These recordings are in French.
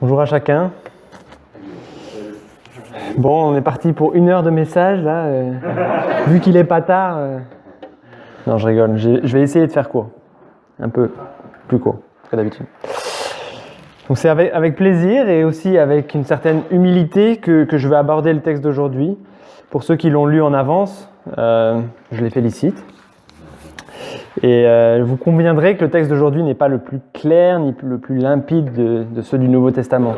Bonjour à chacun. Bon, on est parti pour 1 heure de message, là. Vu qu'il est pas tard. Non, je rigole. Je vais essayer de faire court. Un peu plus court que d'habitude. Donc c'est avec plaisir et aussi avec une certaine humilité que je vais aborder le texte d'aujourd'hui. Pour ceux qui l'ont lu en avance, je les félicite. Et vous conviendrez que le texte d'aujourd'hui n'est pas le plus clair ni le plus limpide de ceux du Nouveau Testament.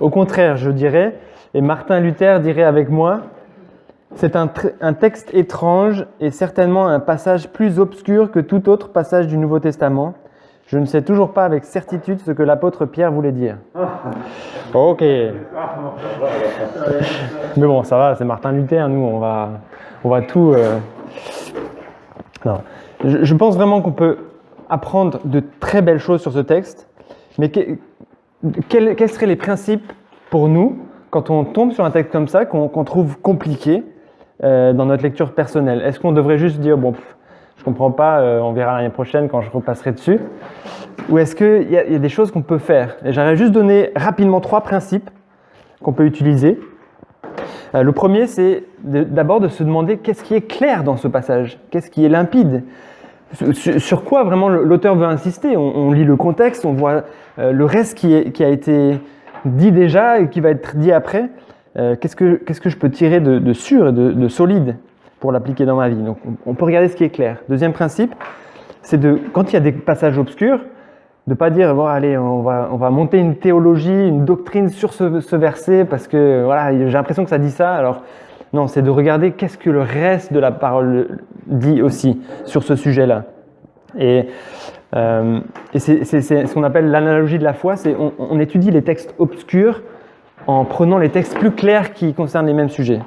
Au contraire, je dirais, et Martin Luther dirait avec moi, c'est un texte étrange et certainement un passage plus obscur que tout autre passage du Nouveau Testament. Je ne sais toujours pas avec certitude ce que l'apôtre Pierre voulait dire. Ok. Mais bon, ça va, c'est Martin Luther, nous, on va tout... Non. Je pense vraiment qu'on peut apprendre de très belles choses sur ce texte, mais quels seraient les principes pour nous quand on tombe sur un texte comme ça, qu'on trouve compliqué dans notre lecture personnelle? Est-ce qu'on devrait juste dire, bon, je ne comprends pas, on verra l'année prochaine quand je repasserai dessus? Ou est-ce qu'il y a des choses qu'on peut faire? Et j'aimerais juste donner rapidement 3 principes qu'on peut utiliser. Le premier, c'est d'abord de se demander qu'est-ce qui est clair dans ce passage, qu'est-ce qui est limpide, sur quoi vraiment l'auteur veut insister. On lit le contexte, on voit le reste qui a été dit déjà et qui va être dit après. Qu'est-ce que je peux tirer de sûr et de solide pour l'appliquer dans ma vie? Donc on peut regarder ce qui est clair. Deuxième principe, c'est quand il y a des passages obscurs, de ne pas dire, bon, allez, on va monter une théologie, une doctrine sur ce verset parce que voilà, j'ai l'impression que ça dit ça. Alors, non, c'est de regarder qu'est-ce que le reste de la parole dit aussi sur ce sujet-là. Et c'est ce qu'on appelle l'analogie de la foi, c'est on étudie les textes obscurs en prenant les textes plus clairs qui concernent les mêmes sujets.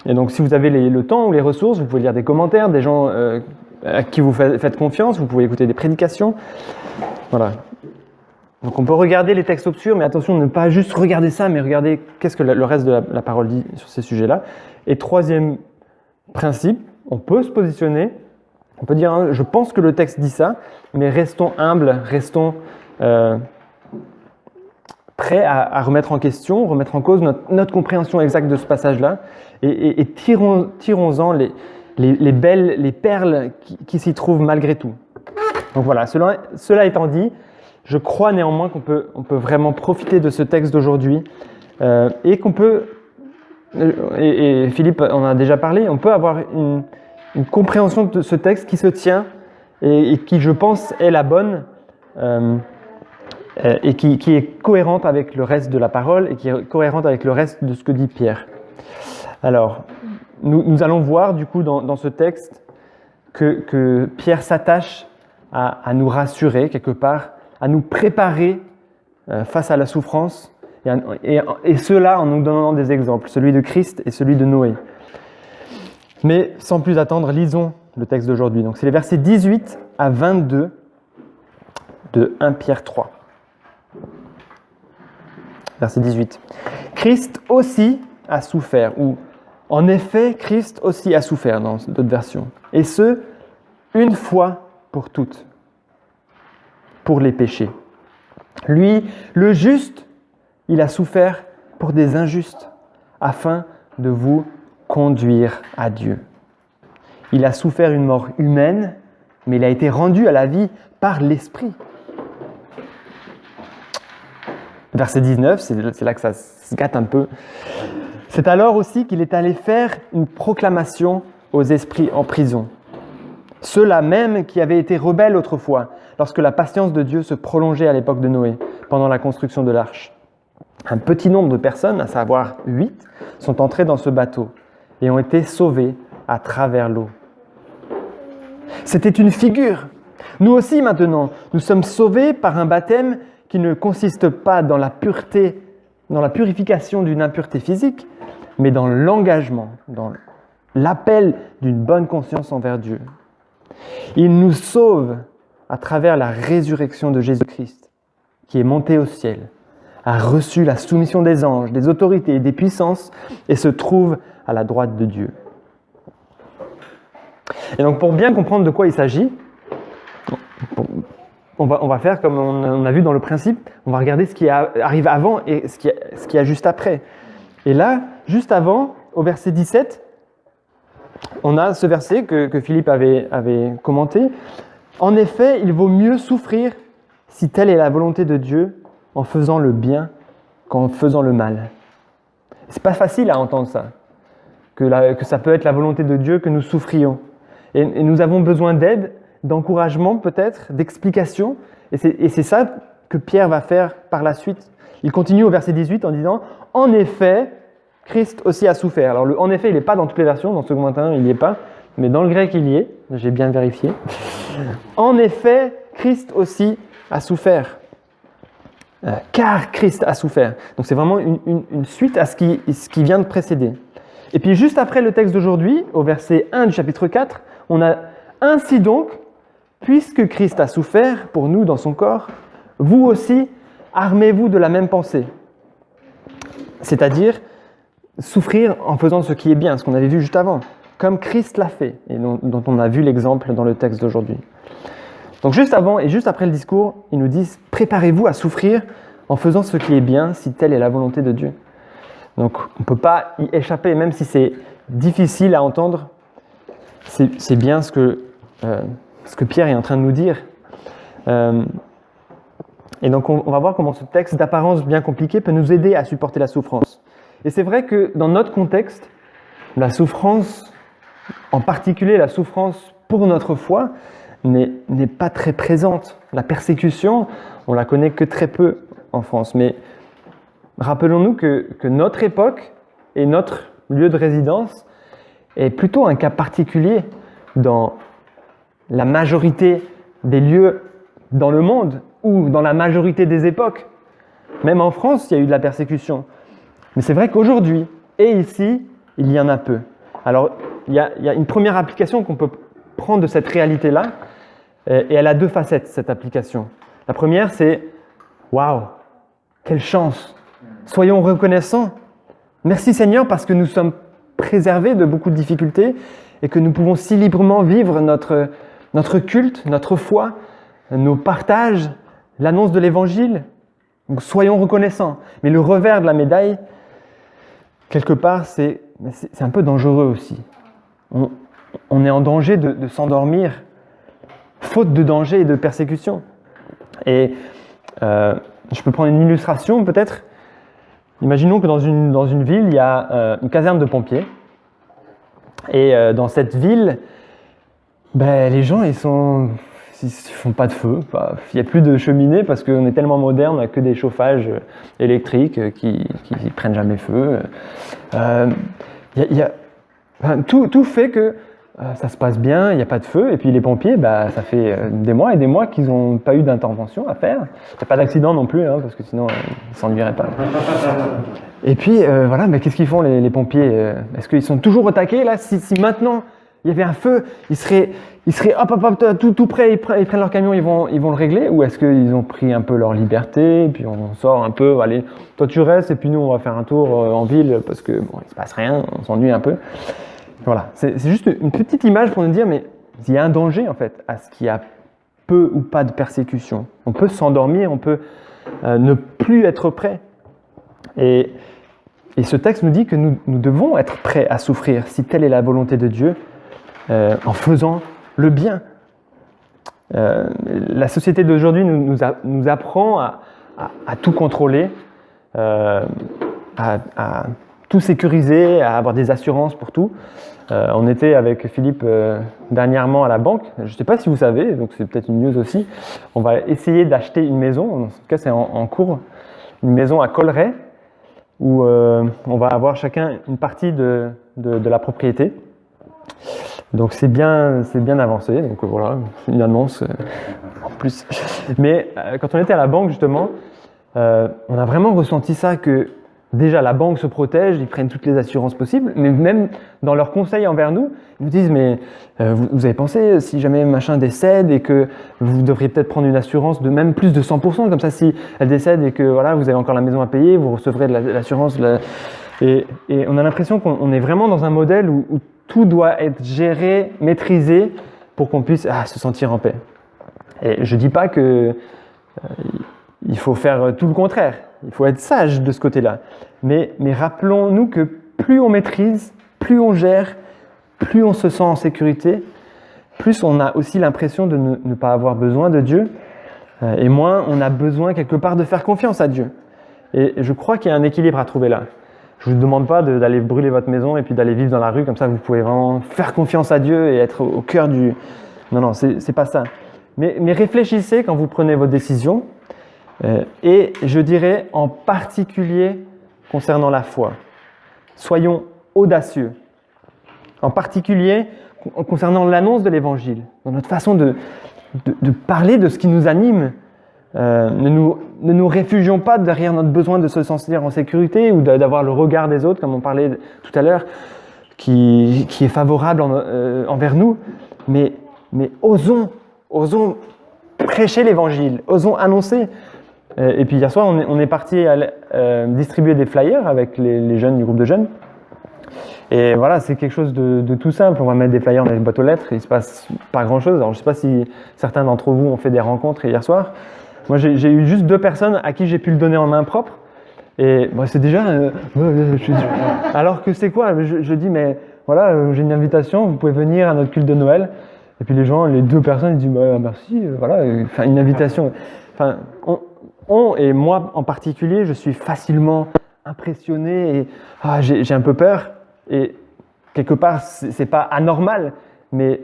Et donc, si vous avez le temps ou les ressources, vous pouvez lire des commentaires, des gens à qui vous faites confiance, vous pouvez écouter des prédications. Voilà. Donc on peut regarder les textes obscurs, mais attention, ne pas juste regarder ça, mais regarder qu'est-ce que le reste de la parole dit sur ces sujets-là. Et troisième principe, on peut se positionner, on peut dire, hein, je pense que le texte dit ça, mais restons humbles, restons prêts à remettre en question, remettre en cause notre compréhension exacte de ce passage-là, et tirons-en les perles qui s'y trouvent malgré tout. Donc voilà, cela étant dit, je crois néanmoins qu'on peut vraiment profiter de ce texte d'aujourd'hui et qu'on peut, et Philippe en a déjà parlé, on peut avoir une compréhension de ce texte qui se tient et qui, je pense, est la bonne et qui est cohérente avec le reste de la parole et qui est cohérente avec le reste de ce que dit Pierre. Alors, nous allons voir du coup dans ce texte que Pierre s'attache à nous rassurer quelque part, à nous préparer face à la souffrance, et cela en nous donnant des exemples, celui de Christ et celui de Noé. Mais sans plus attendre, lisons le texte d'aujourd'hui. Donc c'est les versets 18 à 22 de 1 Pierre 3. Verset 18. Christ aussi a souffert, ou en effet, Christ aussi a souffert dans d'autres versions, et ce, une fois pour toutes, pour les péchés. Lui, le juste, il a souffert pour des injustes, afin de vous conduire à Dieu. Il a souffert une mort humaine, mais il a été rendu à la vie par l'Esprit. Verset 19, c'est là que ça se gâte un peu. C'est alors aussi qu'il est allé faire une proclamation aux esprits en prison. Ceux-là même qui avaient été rebelles autrefois, lorsque la patience de Dieu se prolongeait à l'époque de Noé, pendant la construction de l'arche. Un petit nombre de personnes, à savoir 8, sont entrées dans ce bateau et ont été sauvées à travers l'eau. C'était une figure. Nous aussi maintenant, nous sommes sauvés par un baptême qui ne consiste pas dans la pureté, dans la purification d'une impureté physique, mais dans l'engagement, dans l'appel d'une bonne conscience envers Dieu. Il nous sauve à travers la résurrection de Jésus-Christ, qui est monté au ciel, a reçu la soumission des anges, des autorités et des puissances et se trouve à la droite de Dieu. Et donc pour bien comprendre de quoi il s'agit, on va faire comme on a vu dans le principe, on va regarder ce qui arrive avant et ce qui a juste après. Et là, juste avant, au verset 17, on a ce verset que Philippe avait commenté. En effet, il vaut mieux souffrir si telle est la volonté de Dieu en faisant le bien qu'en faisant le mal. C'est pas facile à entendre ça, que ça peut être la volonté de Dieu que nous souffrions. Et nous avons besoin d'aide, d'encouragement peut-être, d'explication. Et c'est ça que Pierre va faire par la suite. Il continue au verset 18 en disant « En effet, Christ aussi a souffert ». Alors le « en effet », il n'est pas dans toutes les versions, dans le second 21, il n'y est pas, mais dans le grec, il y est. J'ai bien vérifié. « En effet, Christ aussi a souffert ». Car Christ a souffert. Donc c'est vraiment une suite à ce qui vient de précéder. Et puis juste après le texte d'aujourd'hui, au verset 1 du chapitre 4, on a « Ainsi donc, puisque Christ a souffert pour nous dans son corps, vous aussi, armez-vous de la même pensée. » C'est-à-dire souffrir en faisant ce qui est bien, ce qu'on avait vu juste avant, comme Christ l'a fait, et dont on a vu l'exemple dans le texte d'aujourd'hui. Donc juste avant et juste après le discours, ils nous disent « Préparez-vous à souffrir en faisant ce qui est bien, si telle est la volonté de Dieu. » Donc on ne peut pas y échapper, même si c'est difficile à entendre, c'est bien ce que Pierre est en train de nous dire. Et donc on va voir comment ce texte d'apparence bien compliqué peut nous aider à supporter la souffrance. Et c'est vrai que dans notre contexte, la souffrance, en particulier la souffrance pour notre foi, n'est pas très présente. La persécution, on la connaît que très peu en France. Mais rappelons-nous que notre époque et notre lieu de résidence est plutôt un cas particulier dans la majorité des lieux dans le monde ou dans la majorité des époques. Même en France, il y a eu de la persécution. Mais c'est vrai qu'aujourd'hui, et ici, il y en a peu. Alors, il y a une première application qu'on peut prendre de cette réalité-là, et elle a deux facettes, cette application. La première, c'est « Waouh, quelle chance! Soyons reconnaissants. Merci Seigneur parce que nous sommes préservés de beaucoup de difficultés et que nous pouvons si librement vivre notre culte, notre foi, nos partages, l'annonce de l'Évangile. Donc soyons reconnaissants. Mais le revers de la médaille, quelque part, c'est un peu dangereux aussi. On est en danger de s'endormir, faute de danger et de persécution. Et je peux prendre une illustration peut-être. Imaginons que dans une ville, il y a une caserne de pompiers. Et dans cette ville, les gens, ils font pas de feu. Enfin, il n'y a plus de cheminée parce qu'on est tellement moderne, on n'a que des chauffages électriques qui prennent jamais feu. Tout fait que ça se passe bien, il n'y a pas de feu. Et puis les pompiers, ça fait des mois et des mois qu'ils n'ont pas eu d'intervention à faire. Il n'y a pas d'accident non plus, parce que sinon ils ne s'ennuieraient pas. Et puis voilà, mais qu'est-ce qu'ils font les pompiers? Est-ce qu'ils sont toujours au taquet là? Si maintenant il y avait un feu, ils seraient hop, tout prêts, ils prennent leur camion, ils vont le régler? Ou est-ce qu'ils ont pris un peu leur liberté, et puis on sort un peu, allez, toi tu restes, et puis nous on va faire un tour en ville, parce que bon, il ne se passe rien, on s'ennuie un peu. Voilà, c'est juste une petite image pour nous dire, mais il y a un danger en fait à ce qu'il y a peu ou pas de persécution. On peut s'endormir, on peut ne plus être prêt. Et ce texte nous dit que nous devons être prêts à souffrir si telle est la volonté de Dieu en faisant le bien. La société d'aujourd'hui nous apprend à tout contrôler, à tout sécuriser, à avoir des assurances pour tout. On était avec Philippe dernièrement à la banque. Je ne sais pas si vous savez, donc c'est peut-être une news aussi. On va essayer d'acheter une maison, en tout cas c'est en cours, une maison à Colleray, où on va avoir chacun une partie de la propriété. Donc c'est bien avancé, donc voilà, une annonce en plus. Mais quand on était à la banque justement, on a vraiment ressenti ça que déjà la banque se protège, ils prennent toutes les assurances possibles, mais même dans leurs conseils envers nous, ils nous disent mais vous avez pensé si jamais machin décède et que vous devriez peut-être prendre une assurance de même plus de 100%, comme ça si elle décède et que voilà vous avez encore la maison à payer, vous recevrez de l'assurance. Et on a l'impression qu'on est vraiment dans un modèle où tout doit être géré, maîtrisé pour qu'on puisse se sentir en paix. Et je ne dis pas qu'il faut faire tout le contraire, il faut être sage de ce côté-là. Mais rappelons-nous que plus on maîtrise, plus on gère, plus on se sent en sécurité, plus on a aussi l'impression de ne pas avoir besoin de Dieu, et moins on a besoin quelque part de faire confiance à Dieu. Et je crois qu'il y a un équilibre à trouver là. Je ne vous demande pas d'aller brûler votre maison et puis d'aller vivre dans la rue, comme ça vous pouvez vraiment faire confiance à Dieu et être au cœur du... Non, c'est pas ça. Mais réfléchissez quand vous prenez vos décisions, et je dirais en particulier concernant la foi. Soyons audacieux. En particulier concernant l'annonce de l'Évangile, dans notre façon de parler de ce qui nous anime. Ne nous réfugions pas derrière notre besoin de se sentir en sécurité ou d'avoir le regard des autres, comme on parlait tout à l'heure, qui est favorable envers nous. Mais osons prêcher l'Évangile, osons annoncer. Et puis hier soir, on est parti distribuer des flyers avec les jeunes du groupe de jeunes. Et voilà, c'est quelque chose de tout simple. On va mettre des flyers dans les boîtes aux lettres, il ne se passe pas grand-chose. Alors je ne sais pas si certains d'entre vous ont fait des rencontres hier soir. Moi, j'ai eu juste 2 personnes à qui j'ai pu le donner en main propre. Et c'est déjà... alors que c'est quoi? Je dis, mais voilà, j'ai une invitation, vous pouvez venir à notre culte de Noël. Et puis les 2 personnes, ils disent, merci, voilà, une invitation. Enfin, et moi en particulier, je suis facilement impressionné et j'ai un peu peur. Et quelque part, c'est pas anormal, mais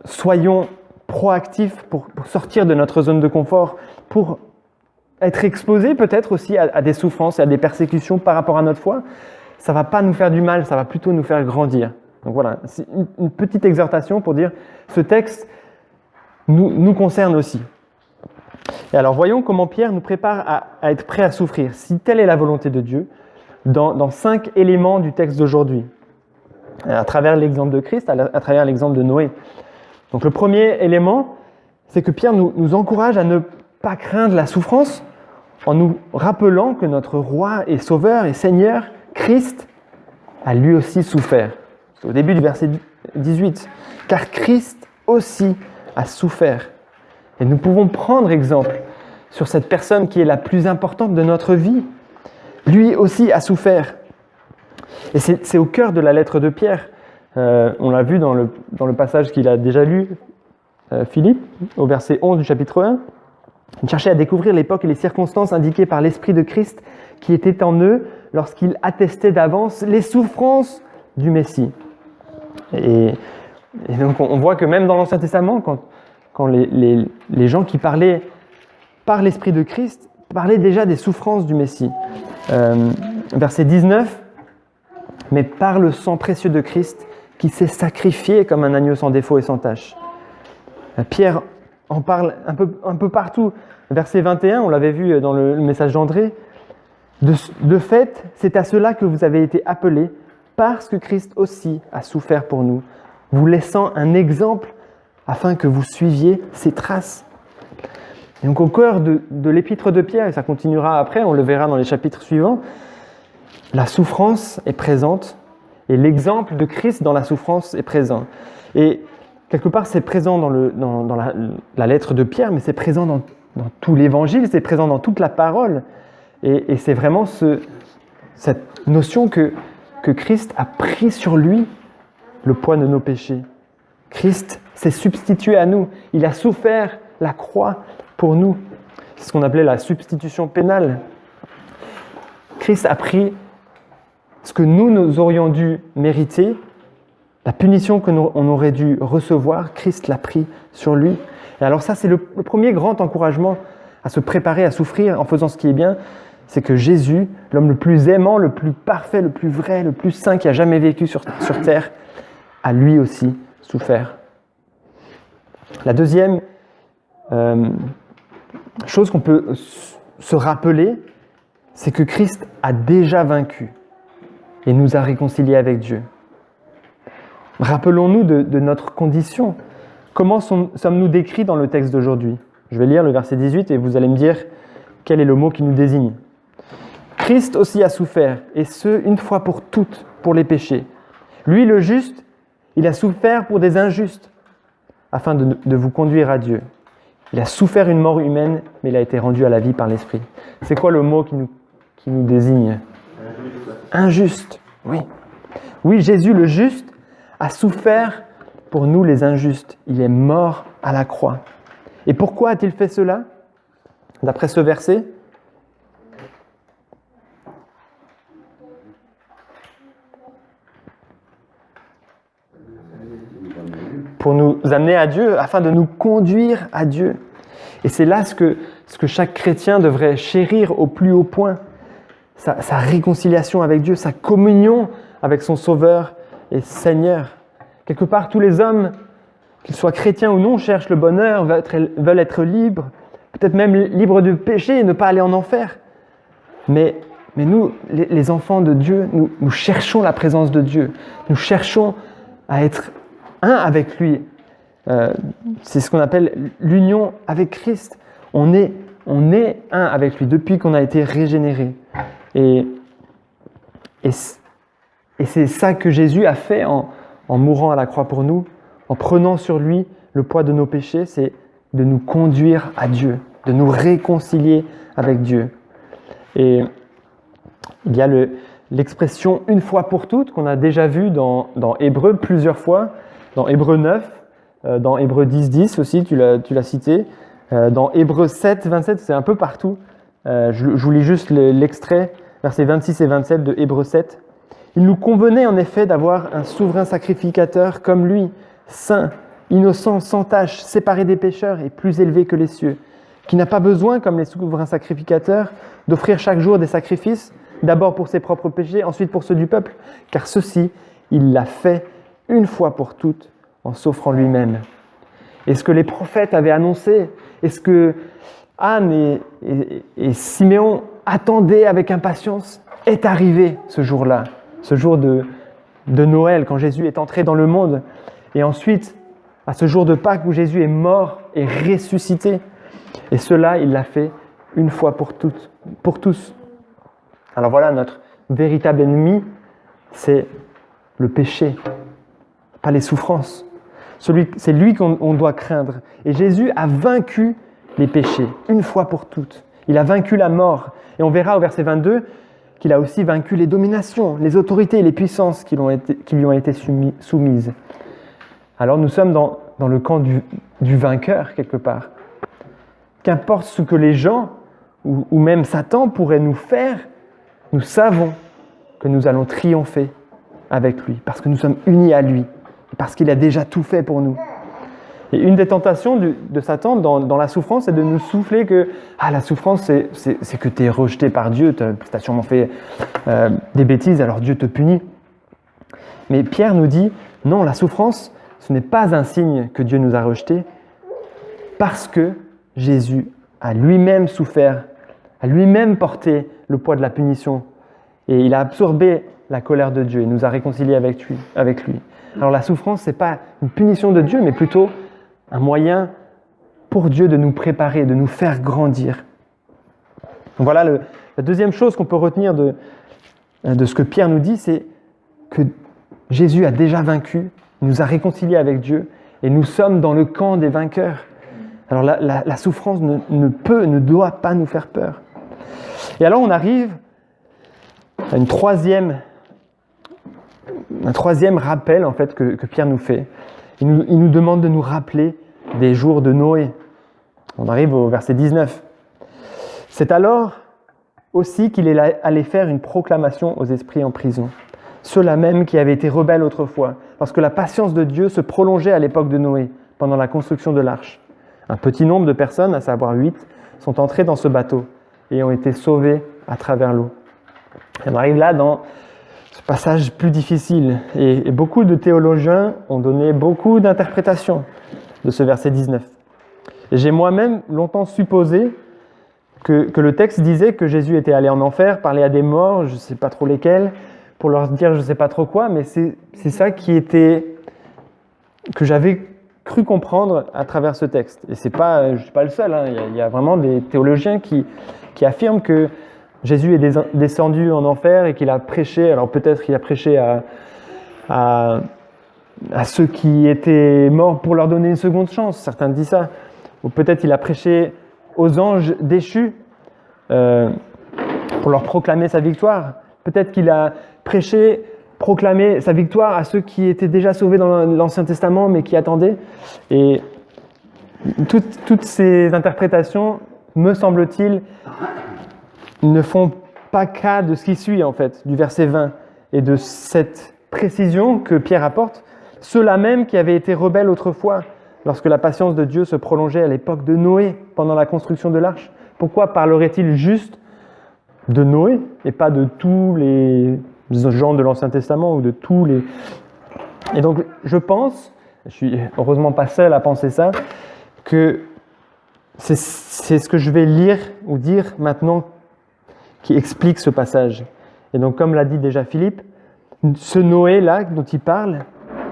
soyons proactifs pour sortir de notre zone de confort, pour être exposés peut-être aussi à des souffrances et à des persécutions par rapport à notre foi. Ça ne va pas nous faire du mal, ça va plutôt nous faire grandir. Donc voilà, c'est une petite exhortation pour dire ce texte nous concerne aussi. Et alors voyons comment Pierre nous prépare à être prêt à souffrir, si telle est la volonté de Dieu, dans 5 éléments du texte d'aujourd'hui, à travers l'exemple de Christ, à travers l'exemple de Noé. Donc le premier élément, c'est que Pierre nous encourage à ne pas craindre la souffrance en nous rappelant que notre roi et sauveur et Seigneur, Christ, a lui aussi souffert. C'est au début du verset 18. Car Christ aussi a souffert. Et nous pouvons prendre exemple sur cette personne qui est la plus importante de notre vie. Lui aussi a souffert. Et c'est au cœur de la lettre de Pierre. On l'a vu dans le passage qu'il a déjà lu, Philippe, au verset 11 du chapitre 1. Il cherchait à découvrir l'époque et les circonstances indiquées par l'Esprit de Christ qui était en eux lorsqu'il attestait d'avance les souffrances du Messie. Et donc on voit que même dans l'Ancien Testament, quand les gens qui parlaient par l'Esprit de Christ parlaient déjà des souffrances du Messie. Verset 19, « Mais par le sang précieux de Christ, qui s'est sacrifié comme un agneau sans défaut et sans tache. » Pierre en parle un peu partout. Verset 21, on l'avait vu dans le message d'André. De fait, c'est à cela que vous avez été appelés, parce que Christ aussi a souffert pour nous, vous laissant un exemple afin que vous suiviez ses traces. Et donc au cœur de l'épître de Pierre, et ça continuera après, on le verra dans les chapitres suivants, la souffrance est présente et l'exemple de Christ dans la souffrance est présent. Et quelque part, c'est présent dans la lettre de Pierre, mais c'est présent dans tout l'évangile, c'est présent dans toute la parole. Et c'est vraiment cette notion que Christ a pris sur lui le poids de nos péchés. Christ s'est substitué à nous. Il a souffert la croix pour nous. C'est ce qu'on appelait la substitution pénale. Christ a pris ce que nous aurions dû mériter, la punition que on aurait dû recevoir, Christ l'a pris sur lui. Et alors ça, c'est le premier grand encouragement à se préparer à souffrir en faisant ce qui est bien, c'est que Jésus, l'homme le plus aimant, le plus parfait, le plus vrai, le plus saint qui a jamais vécu sur terre, a lui aussi souffert. La deuxième chose qu'on peut se rappeler, c'est que Christ a déjà vaincu et nous a réconciliés avec Dieu. Rappelons-nous de notre condition. Comment sommes-nous décrits dans le texte d'aujourd'hui? Je vais lire le verset 18 et vous allez me dire quel est le mot qui nous désigne. Christ aussi a souffert, et ce, une fois pour toutes, pour les péchés. Lui, le juste, il a souffert pour des injustes, afin de vous conduire à Dieu. Il a souffert une mort humaine, mais il a été rendu à la vie par l'Esprit. C'est quoi le mot qui nous désigne ? Injuste, oui. Oui, Jésus le juste a souffert pour nous les injustes. Il est mort à la croix. Et pourquoi a-t-il fait cela ? D'après ce verset, pour nous amener à Dieu, afin de nous conduire à Dieu. Et c'est là ce que chaque chrétien devrait chérir au plus haut point, sa réconciliation avec Dieu, sa communion avec son Sauveur et Seigneur. Quelque part, tous les hommes, qu'ils soient chrétiens ou non, cherchent le bonheur, veulent être libres, peut-être même libres du péché et ne pas aller en enfer. Mais nous, les enfants de Dieu, nous cherchons la présence de Dieu. Nous cherchons à être un avec lui. C'est ce qu'on appelle l'union avec Christ. On est un avec lui depuis qu'on a été régénéré. Et c'est ça que Jésus a fait en mourant à la croix pour nous, en prenant sur lui le poids de nos péchés, c'est de nous conduire à Dieu, de nous réconcilier avec Dieu. Et il y a l'expression « une fois pour toutes » qu'on a déjà vue dans Hébreux plusieurs fois, dans Hébreux 9, dans Hébreux 10 aussi, tu l'as cité, dans Hébreux 7, 27, c'est un peu partout. Je vous lis juste l'extrait, versets 26 et 27 de Hébreux 7. « Il nous convenait en effet d'avoir un souverain sacrificateur comme lui, saint, innocent, sans tache, séparé des pécheurs et plus élevé que les cieux, qui n'a pas besoin, comme les souverains sacrificateurs, d'offrir chaque jour des sacrifices, d'abord pour ses propres péchés, ensuite pour ceux du peuple, car ceci, il l'a fait une fois pour toutes, en s'offrant lui-même. » Et ce que les prophètes avaient annoncé, et ce que Anne et Siméon attendaient avec impatience, est arrivé ce jour-là, ce jour de Noël, quand Jésus est entré dans le monde, et ensuite, à ce jour de Pâques où Jésus est mort et ressuscité. Et cela, il l'a fait une fois pour toutes, pour tous. Alors voilà, notre véritable ennemi, c'est le péché, pas les souffrances. C'est lui qu'on doit craindre. Et Jésus a vaincu les péchés, une fois pour toutes. Il a vaincu la mort. Et on verra au verset 22 qu'il a aussi vaincu les dominations, les autorités et les puissances qui lui ont été soumises. Alors nous sommes dans le camp du vainqueur, quelque part. Qu'importe ce que les gens, ou même Satan, pourraient nous faire, nous savons que nous allons triompher avec lui, parce que nous sommes unis à lui, parce qu'il a déjà tout fait pour nous. Et une des tentations de Satan dans la souffrance, c'est de nous souffler que la souffrance, c'est que tu es rejeté par Dieu, tu as sûrement fait des bêtises, alors Dieu te punit. Mais Pierre nous dit, non, la souffrance, ce n'est pas un signe que Dieu nous a rejetés, parce que Jésus a lui-même souffert, a lui-même porté le poids de la punition, et il a absorbé la colère de Dieu et nous a réconciliés avec lui. Alors la souffrance, ce n'est pas une punition de Dieu, mais plutôt un moyen pour Dieu de nous préparer, de nous faire grandir. Donc voilà, la deuxième chose qu'on peut retenir de ce que Pierre nous dit, c'est que Jésus a déjà vaincu, il nous a réconciliés avec Dieu, et nous sommes dans le camp des vainqueurs. Alors la souffrance ne doit pas nous faire peur. Et alors on arrive à un troisième rappel en fait que Pierre nous fait. Il nous demande de nous rappeler des jours de Noé. On arrive au verset 19. C'est alors aussi qu'il est allé faire une proclamation aux esprits en prison, ceux-là même qui avaient été rebelles autrefois, lorsque la patience de Dieu se prolongeait à l'époque de Noé, pendant la construction de l'arche. Un petit nombre de personnes, à savoir 8, sont entrées dans ce bateau et ont été sauvées à travers l'eau. Et on arrive là dans ce passage plus difficile. Et beaucoup de théologiens ont donné beaucoup d'interprétations de ce verset 19. Et j'ai moi-même longtemps supposé que le texte disait que Jésus était allé en enfer, parler à des morts, je ne sais pas trop lesquels, pour leur dire je ne sais pas trop quoi, mais c'est ça que j'avais cru comprendre à travers ce texte. Et je ne suis pas le seul, hein. Il y a vraiment des théologiens qui affirment que Jésus est descendu en enfer et qu'il a prêché, alors peut-être qu'il a prêché à à ceux qui étaient morts pour leur donner une seconde chance. Certains disent ça. Ou peut-être il a prêché aux anges déchus pour leur proclamer sa victoire. Peut-être qu'il a prêché, proclamé sa victoire à ceux qui étaient déjà sauvés dans l'Ancien Testament mais qui attendaient. Et toutes ces interprétations, me semble-t-il, ne font pas cas de ce qui suit en fait, du verset 20 et de cette précision que Pierre apporte. Ceux-là même qui avaient été rebelles autrefois, lorsque la patience de Dieu se prolongeait à l'époque de Noé, pendant la construction de l'arche. Pourquoi parlerait-il juste de Noé et pas de tous les gens de l'Ancien Testament ou de tous les... Et donc, je pense, je suis heureusement pas seul à penser ça, que c'est ce que je vais lire ou dire maintenant qui explique ce passage. Et donc, comme l'a dit déjà Philippe, ce Noé-là dont il parle,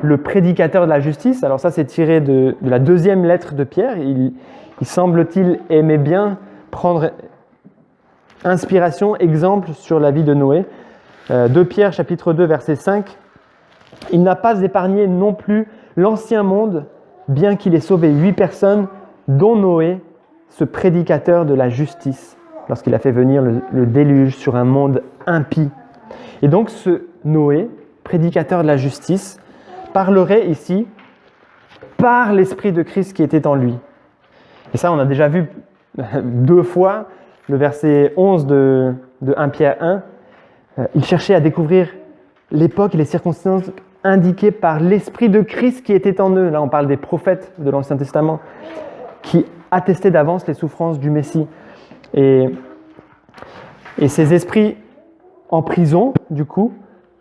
le prédicateur de la justice, alors ça c'est tiré de la deuxième lettre de Pierre, il semble-t-il aimait bien prendre inspiration, exemple sur la vie de Noé. 2 Pierre chapitre 2 verset 5, « Il n'a pas épargné non plus l'ancien monde, bien qu'il ait sauvé 8 personnes, dont Noé, ce prédicateur de la justice, lorsqu'il a fait venir le déluge sur un monde impie. » Et donc ce Noé, prédicateur de la justice, parlerait ici par l'Esprit de Christ qui était en lui. Et ça, on a déjà vu 2 fois, le verset 11 de 1 Pierre 1. Il cherchait à découvrir l'époque et les circonstances indiquées par l'Esprit de Christ qui était en eux. Là, on parle des prophètes de l'Ancien Testament qui attestaient d'avance les souffrances du Messie. Et ces esprits en prison, du coup,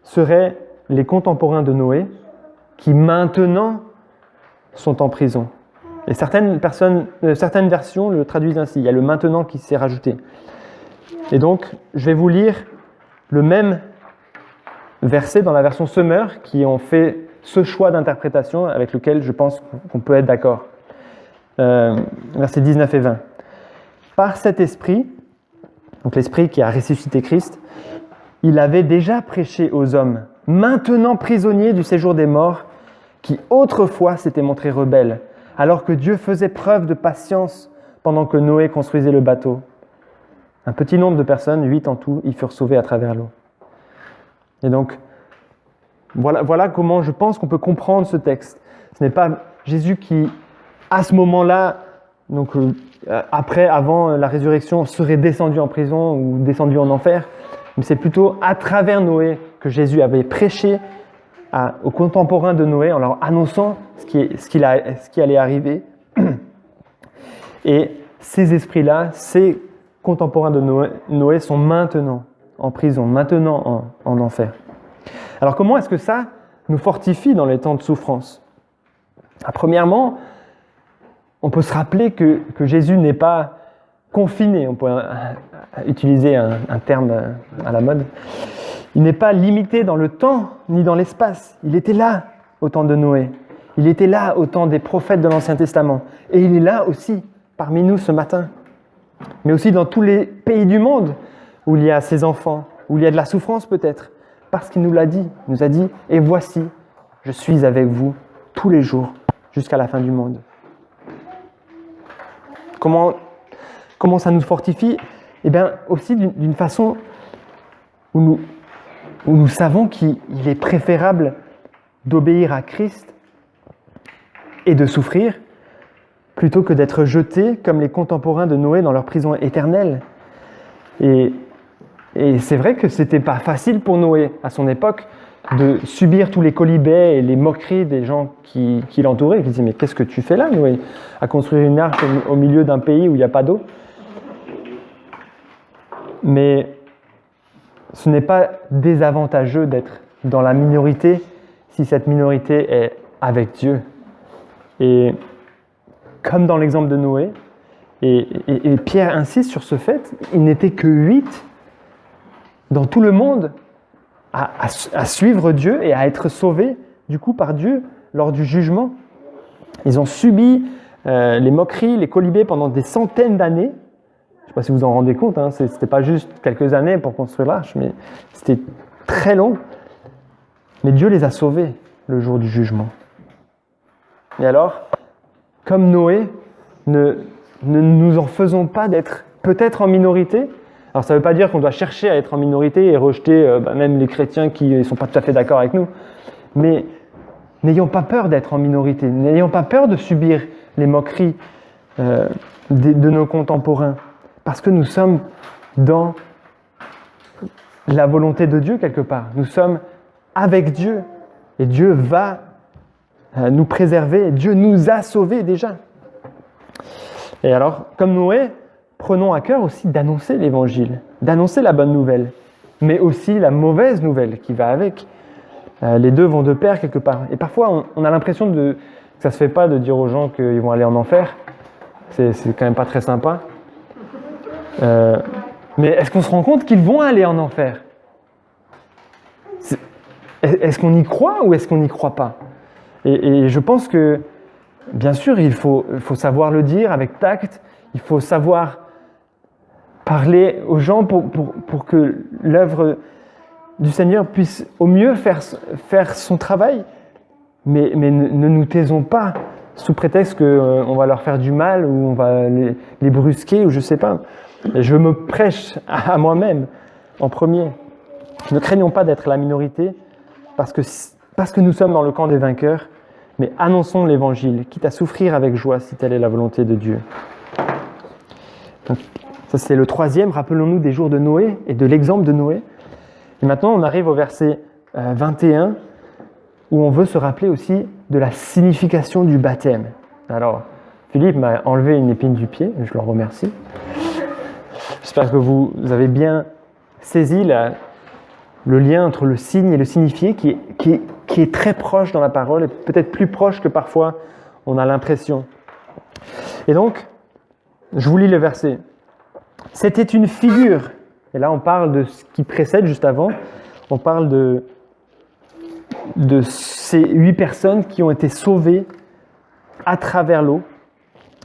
seraient les contemporains de Noé, qui maintenant sont en prison. Et certaines versions le traduisent ainsi. Il y a le maintenant qui s'est rajouté. Et donc, je vais vous lire le même verset dans la version Semeur qui ont fait ce choix d'interprétation avec lequel je pense qu'on peut être d'accord. Versets 19 et 20. Par cet esprit, donc l'esprit qui a ressuscité Christ, il avait déjà prêché aux hommes, maintenant prisonniers du séjour des morts, qui autrefois s'étaient montrés rebelles, alors que Dieu faisait preuve de patience pendant que Noé construisait le bateau. Un petit nombre de personnes, 8 en tout, y furent sauvées à travers l'eau. Et donc, voilà comment je pense qu'on peut comprendre ce texte. Ce n'est pas Jésus qui, à ce moment-là, donc avant la résurrection, serait descendu en prison ou descendu en enfer, mais c'est plutôt à travers Noé que Jésus avait prêché aux contemporains de Noé en leur annonçant ce qui allait arriver. Et ces esprits-là, ces contemporains de Noé sont maintenant en prison, maintenant en enfer. Alors comment est-ce que ça nous fortifie dans les temps de souffrance ? Premièrement, on peut se rappeler que Jésus n'est pas confiné, on pourrait utiliser un terme à la mode. Il n'est pas limité dans le temps ni dans l'espace. Il était là au temps de Noé. Il était là au temps des prophètes de l'Ancien Testament. Et il est là aussi parmi nous ce matin. Mais aussi dans tous les pays du monde où il y a ses enfants, où il y a de la souffrance peut-être. Parce qu'il nous l'a dit. Il nous a dit « Et voici, je suis avec vous tous les jours jusqu'à la fin du monde. » Comment ça nous fortifie ? Eh bien aussi d'une façon où nous savons qu'il est préférable d'obéir à Christ et de souffrir plutôt que d'être jetés comme les contemporains de Noé dans leur prison éternelle. Et c'est vrai que c'était pas facile pour Noé à son époque de subir tous les quolibets et les moqueries des gens qui l'entouraient. Ils disaient « Mais qu'est-ce que tu fais là, Noé, à construire une arche au milieu d'un pays où il n'y a pas d'eau ?» Mais ce n'est pas désavantageux d'être dans la minorité si cette minorité est avec Dieu. Et comme dans l'exemple de Noé, et Pierre insiste sur ce fait, il n'était que 8 dans tout le monde à suivre Dieu et à être sauvés du coup par Dieu lors du jugement. Ils ont subi les moqueries, les quolibets pendant des centaines d'années. Je ne sais pas si vous en rendez compte, ce n'était pas juste quelques années pour construire l'arche, mais c'était très long. Mais Dieu les a sauvés. le jour du jugement. Et alors, comme Noé, ne nous en faisons pas d'être peut-être en minorité. Alors ça ne veut pas dire qu'on doit chercher à être en minorité et rejeter même les chrétiens qui ne sont pas tout à fait d'accord avec nous. Mais n'ayons pas peur d'être en minorité, n'ayons pas peur de subir les moqueries de nos contemporains, parce que nous sommes dans la volonté de Dieu quelque part. Nous sommes avec Dieu et Dieu va nous préserver. Dieu nous a sauvés déjà. Et alors, comme Noé, prenons à cœur aussi d'annoncer l'évangile, d'annoncer la bonne nouvelle, mais aussi la mauvaise nouvelle qui va avec. Les deux vont de pair quelque part. Et parfois, on a l'impression que ça ne se fait pas de dire aux gens qu'ils vont aller en enfer. C'est quand même pas très sympa. Mais est-ce qu'on se rend compte qu'ils vont aller en enfer ? Est-ce qu'on y croit ou est-ce qu'on n'y croit pas ? Et je pense que, bien sûr, il faut savoir le dire avec tact, il faut savoir parler aux gens pour que l'œuvre du Seigneur puisse au mieux faire son travail, mais ne nous taisons pas sous prétexte qu'on va leur faire du mal ou on va les brusquer ou je ne sais pas. Et je me prêche à moi-même en premier. Ne craignons pas d'être la minorité parce que nous sommes dans le camp des vainqueurs, mais annonçons l'évangile, quitte à souffrir avec joie si telle est la volonté de Dieu. Donc, ça c'est le troisième. Rappelons-nous des jours de Noé et de l'exemple de Noé. Et maintenant on arrive au verset 21 où on veut se rappeler aussi de la signification du baptême. Alors, Philippe m'a enlevé une épine du pied, je le remercie. J'espère que vous avez bien saisi le lien entre le signe et le signifié qui est très proche dans la parole et peut-être plus proche que parfois on a l'impression. Et donc, je vous lis le verset. C'était une figure. Et là, on parle de ce qui précède juste avant. On parle de ces 8 personnes qui ont été sauvées à travers l'eau.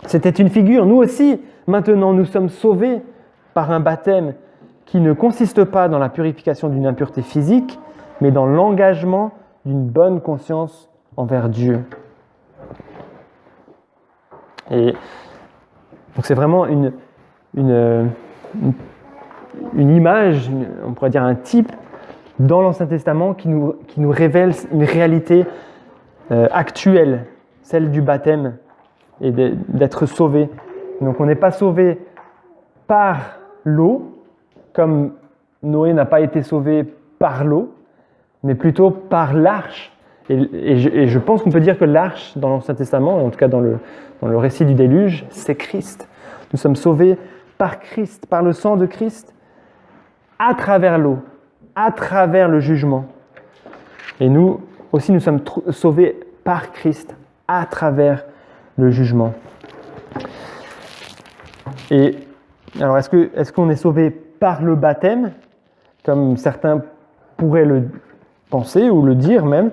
C'était une figure. Nous aussi, maintenant, nous sommes sauvés par un baptême qui ne consiste pas dans la purification d'une impureté physique, mais dans l'engagement d'une bonne conscience envers Dieu. Et donc c'est vraiment une image, on pourrait dire un type, dans l'Ancien Testament qui nous révèle une réalité actuelle, celle du baptême et d'être sauvé. Donc on n'est pas sauvé par l'eau, comme Noé n'a pas été sauvé par l'eau, mais plutôt par l'arche. Et je pense qu'on peut dire que l'arche, dans l'Ancien Testament, en tout cas dans le récit du déluge, c'est Christ. Nous sommes sauvés par Christ, par le sang de Christ, à travers l'eau, à travers le jugement. Et nous aussi, nous sommes sauvés par Christ, à travers le jugement. Et alors, est-ce qu'on est sauvé par le baptême, comme certains pourraient le penser ou le dire même ?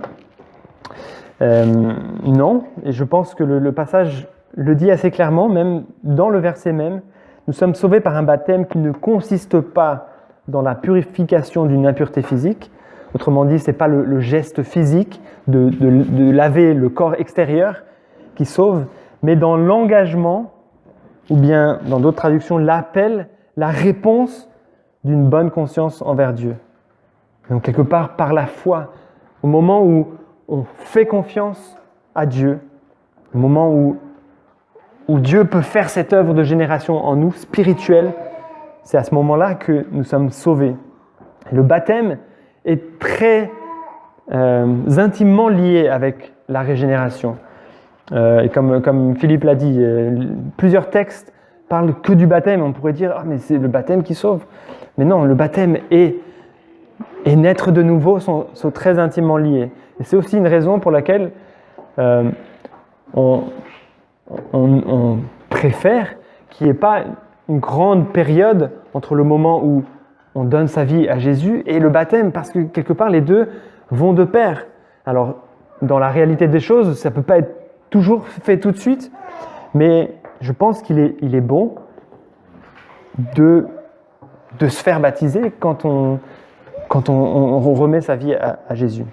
Non, et je pense que le passage le dit assez clairement, même dans le verset même. Nous sommes sauvés par un baptême qui ne consiste pas dans la purification d'une impureté physique. Autrement dit, ce n'est pas le geste physique de laver le corps extérieur qui sauve, mais dans l'engagement, ou bien dans d'autres traductions, l'appel, la réponse d'une bonne conscience envers Dieu. Donc quelque part par la foi, au moment où on fait confiance à Dieu, au moment où Dieu peut faire cette œuvre de génération en nous, spirituelle, c'est à ce moment-là que nous sommes sauvés. Le baptême est très intimement lié avec la régénération. Et comme Philippe l'a dit, plusieurs textes parlent que du baptême. On pourrait dire, mais c'est le baptême qui sauve. Mais non, le baptême et naître de nouveau sont très intimement liés. Et c'est aussi une raison pour laquelle on préfère qu'il n'y ait pas une grande période entre le moment où on donne sa vie à Jésus et le baptême, parce que quelque part les deux vont de pair. Alors, dans la réalité des choses, ça ne peut pas être toujours fait tout de suite, mais je pense qu'il est bon de se faire baptiser quand on remet sa vie à Jésus.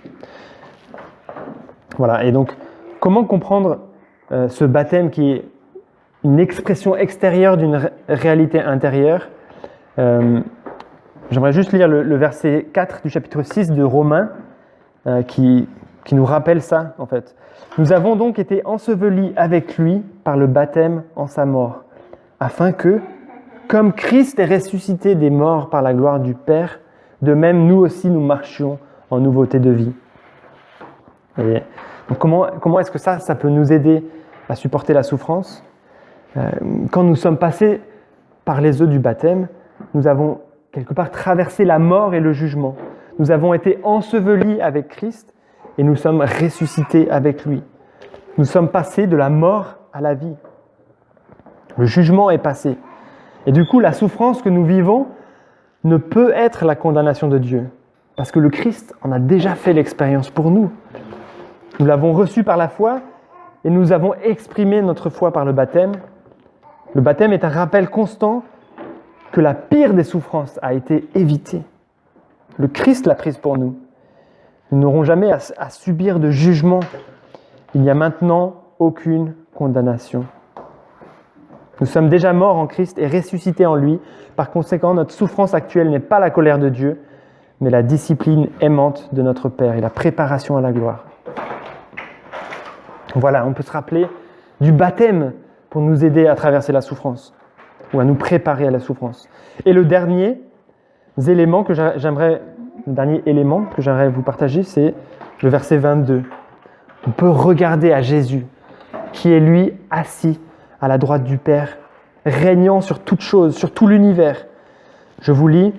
Voilà, et donc, comment comprendre ce baptême qui est une expression extérieure d'une réalité intérieure? J'aimerais juste lire le verset 4 du chapitre 6 de Romains qui nous rappelle ça, en fait. « Nous avons donc été ensevelis avec lui par le baptême en sa mort, afin que, comme Christ est ressuscité des morts par la gloire du Père, de même nous aussi nous marchions en nouveauté de vie. » Et donc comment est-ce que ça peut nous aider à supporter la souffrance? Quand nous sommes passés par les eaux du baptême, nous avons quelque part traversé la mort et le jugement. Nous avons été ensevelis avec Christ et nous sommes ressuscités avec lui. Nous sommes passés de la mort à la vie. Le jugement est passé. Et du coup, la souffrance que nous vivons ne peut être la condamnation de Dieu, parce que le Christ en a déjà fait l'expérience pour nous. Nous l'avons reçu par la foi et nous avons exprimé notre foi par le baptême. Le baptême est un rappel constant que la pire des souffrances a été évitée. Le Christ l'a prise pour nous. Nous n'aurons jamais à subir de jugement. Il n'y a maintenant aucune condamnation. Nous sommes déjà morts en Christ et ressuscités en lui. Par conséquent, notre souffrance actuelle n'est pas la colère de Dieu, mais la discipline aimante de notre Père et la préparation à la gloire. Voilà, on peut se rappeler du baptême pour nous aider à traverser la souffrance ou à nous préparer à la souffrance. Et le dernier élément que j'aimerais vous partager, c'est le verset 22. On peut regarder à Jésus, qui est lui assis à la droite du Père, régnant sur toute chose, sur tout l'univers. Je vous lis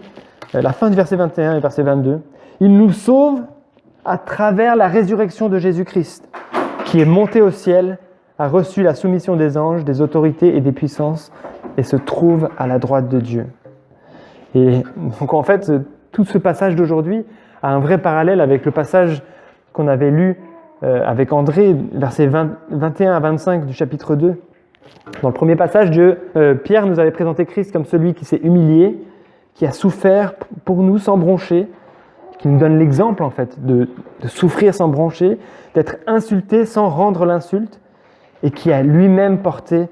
la fin du verset 21 et verset 22. « Il nous sauve à travers la résurrection de Jésus-Christ, qui est monté au ciel, a reçu la soumission des anges, des autorités et des puissances, et se trouve à la droite de Dieu. » Et donc en fait, tout ce passage d'aujourd'hui a un vrai parallèle avec le passage qu'on avait lu avec André, versets 21 à 25 du chapitre 2. Dans le premier passage, Pierre nous avait présenté Christ comme celui qui s'est humilié, qui a souffert pour nous sans broncher, qui nous donne l'exemple en fait de souffrir sans broncher, d'être insulté sans rendre l'insulte, et qui a lui-même porté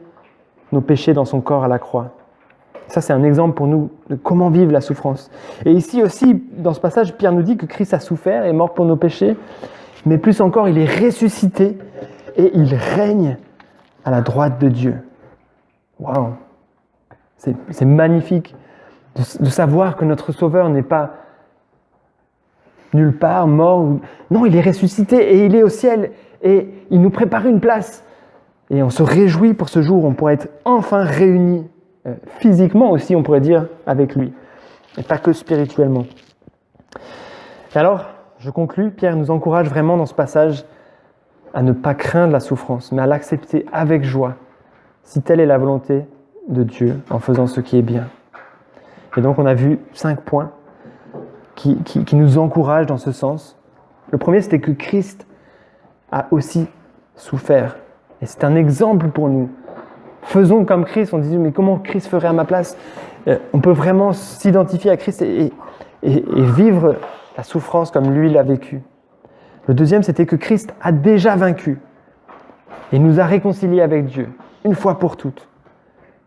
nos péchés dans son corps à la croix. Ça, c'est un exemple pour nous de comment vivre la souffrance. Et ici aussi, dans ce passage, Pierre nous dit que Christ a souffert, est mort pour nos péchés, mais plus encore, il est ressuscité et il règne à la droite de Dieu. Waouh! C'est magnifique de savoir que notre Sauveur n'est pas nulle part, mort. Non, il est ressuscité et il est au ciel et il nous prépare une place. Et on se réjouit pour ce jour où on pourra être enfin réunis, physiquement aussi, on pourrait dire, avec lui. Et pas que spirituellement. Et alors, je conclus, Pierre nous encourage vraiment dans ce passage à ne pas craindre la souffrance, mais à l'accepter avec joie, si telle est la volonté de Dieu, en faisant ce qui est bien. Et donc on a vu 5 points qui nous encouragent dans ce sens. Le premier, c'était que Christ a aussi souffert. Et c'est un exemple pour nous. Faisons comme Christ. On disait, mais comment Christ ferait à ma place? On peut vraiment s'identifier à Christ et vivre la souffrance comme lui l'a vécu. Le deuxième, c'était que Christ a déjà vaincu et nous a réconciliés avec Dieu, une fois pour toutes.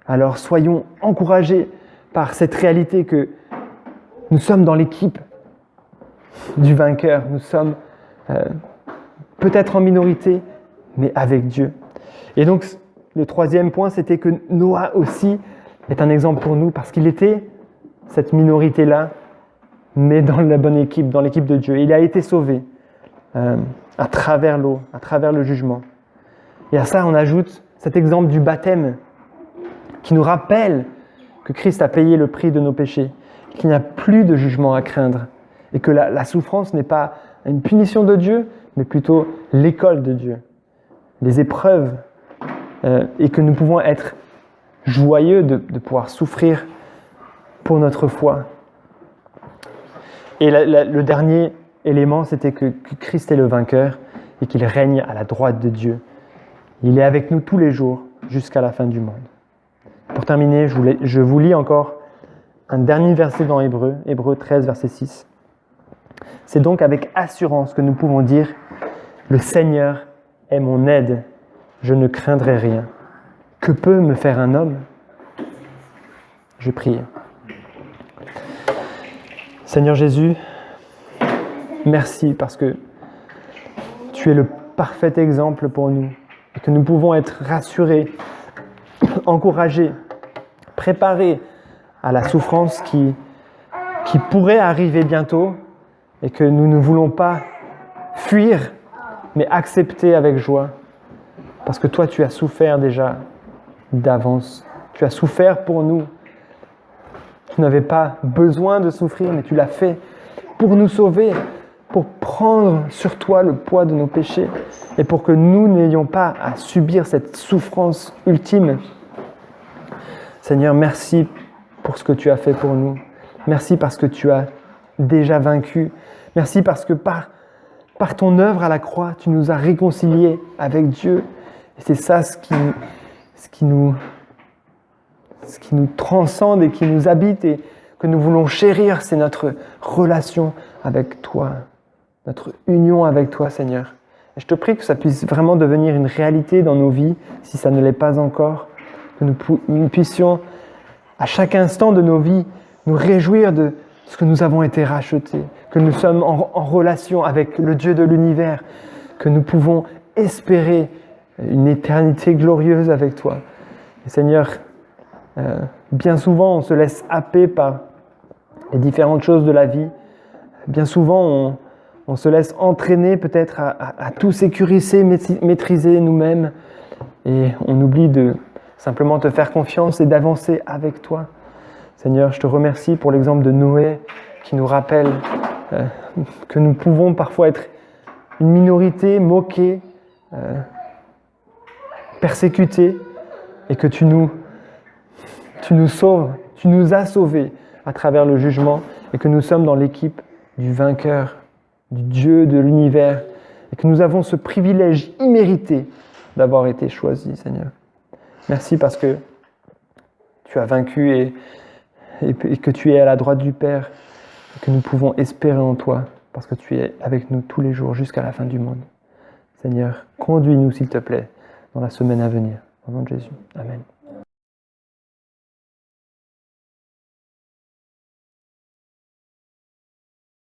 Alors soyons encouragés par cette réalité que nous sommes dans l'équipe du vainqueur. Nous sommes peut-être en minorité, mais avec Dieu. Et donc, le troisième point, c'était que Noah aussi est un exemple pour nous, parce qu'il était cette minorité-là, mais dans la bonne équipe, dans l'équipe de Dieu. Il a été sauvé à travers l'eau, à travers le jugement. Et à ça, on ajoute cet exemple du baptême, qui nous rappelle que Christ a payé le prix de nos péchés, qu'il n'y a plus de jugement à craindre, et que la souffrance n'est pas une punition de Dieu, mais plutôt l'école de Dieu, les épreuves, et que nous pouvons être joyeux de pouvoir souffrir pour notre foi. Et le dernier élément, c'était que Christ est le vainqueur et qu'il règne à la droite de Dieu. Il est avec nous tous les jours jusqu'à la fin du monde. Pour terminer, je vous lis encore un dernier verset dans Hébreux 13, verset 6. C'est donc avec assurance que nous pouvons dire « Le Seigneur est mon aide, je ne craindrai rien. Que peut me faire un homme? Je prie. Seigneur Jésus, merci parce que tu es le parfait exemple pour nous et que nous pouvons être rassurés, encouragés, préparés à la souffrance qui pourrait arriver bientôt et que nous ne voulons pas fuir, mais accepter avec joie. Parce que toi, tu as souffert déjà d'avance. Tu as souffert pour nous. Tu n'avais pas besoin de souffrir, mais tu l'as fait pour nous sauver, pour prendre sur toi le poids de nos péchés et pour que nous n'ayons pas à subir cette souffrance ultime. Seigneur, merci pour ce que tu as fait pour nous. Merci parce que tu as déjà vaincu. Merci parce que par ton œuvre à la croix, tu nous as réconciliés avec Dieu. Et c'est ça ce qui nous transcende et qui nous habite et que nous voulons chérir, c'est notre relation avec toi, notre union avec toi, Seigneur. Et je te prie que ça puisse vraiment devenir une réalité dans nos vies, si ça ne l'est pas encore, que nous puissions, à chaque instant de nos vies, nous réjouir de ce que nous avons été rachetés, que nous sommes en relation avec le Dieu de l'univers, que nous pouvons espérer une éternité glorieuse avec toi. Et Seigneur, bien souvent, on se laisse happer par les différentes choses de la vie. Bien souvent, on se laisse entraîner peut-être à tout sécuriser, maîtriser nous-mêmes. Et on oublie de simplement te faire confiance et d'avancer avec toi. Seigneur, je te remercie pour l'exemple de Noé qui nous rappelle que nous pouvons parfois être une minorité moquée, persécutée, et que tu nous sauves, tu nous as sauvés à travers le jugement et que nous sommes dans l'équipe du vainqueur, du Dieu de l'univers et que nous avons ce privilège immérité d'avoir été choisis, Seigneur. Merci parce que tu as vaincu et que tu es à la droite du Père et que nous pouvons espérer en toi parce que tu es avec nous tous les jours jusqu'à la fin du monde. Seigneur, conduis-nous s'il te plaît dans la semaine à venir. Au nom de Jésus. Amen.